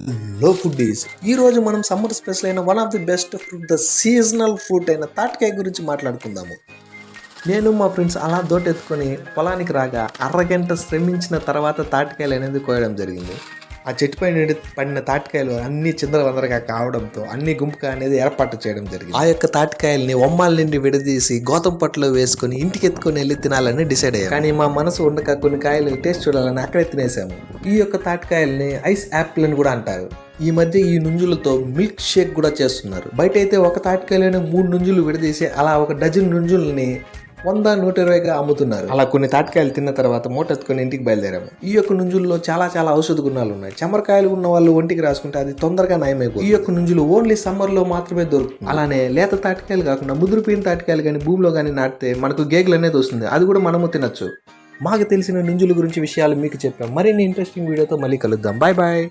Hello foodies, ఈ రోజు మనం సమ్మర్ స్పెషల్ అయిన one of the best fruit, the seasonal fruit అయిన తాటికాయ గురించి మాట్లాడుకుందాము. నేను మా ఫ్రెండ్స్ అలా దోటెత్తుకొని పొలానికి రాగా అరగంట శ్రమించిన తర్వాత తాటికాయలు అనేది కోయడం జరిగింది. ఆ చెట్టుపై నుండి పడిన తాటికాయలు అన్ని చిందరవందరగా కావడంతో అన్ని గుంపుగా అనేది ఏర్పాటు చేయడం జరిగింది. ఆ యొక్క తాటికాయల్ని ఒమ్మాల నుండి విడదీసి గోతం పట్టులో వేసుకొని ఇంటికి ఎత్తుకొని వెళ్ళి తినాలని డిసైడ్ అయ్యాం. కానీ మా మనసు ఉండక కొన్ని కాయలు టేస్ట్ చూడాలని అక్కడే తినేసాము. ఈ యొక్క తాటికాయల్ని ఐస్ యాపిల్ అని కూడా అంటారు. ఈ మధ్య ఈ నుంజులతో మిల్క్ షేక్ కూడా చేస్తున్నారు. బయట అయితే ఒక తాటికాయలోనే 3 నుంజులు విడదీసి అలా ఒక డజన్ నుంజుల్ని 100-120గా అమ్ముతున్నారు. అలా కొన్ని తాటికాయలు తిన్న తర్వాత మూటెత్తుకొని ఇంటికి బయలుదేరాము. ఈ యొక్క నుంజుల్లో చాలా ఔషధ గుణాలు ఉన్నాయి. చెమరకాయలు ఉన్న వాళ్ళు ఒంటికి రాసుకుంటే అది తొందరగా నయమైపోతుంది. ఈ యొక్క నుంజులు ఓన్లీ సమ్మర్ లో మాత్రమే దొరుకుతుంది. అలానే లేత తాటికాయలు కాకుండా ముదిరిపోయిన తాటికాయలు కానీ భూమిలో కానీ నాటితే మనకు గేగులు అనేది వస్తుంది. అది కూడా మనము తినచ్చు. మాకు తెలిసిన నుంజుల గురించి విషయాలు మీకు చెప్పాం. మరిన్ని ఇంట్రెస్టింగ్ వీడియోతో మళ్ళీ కలుద్దాం. Bye bye.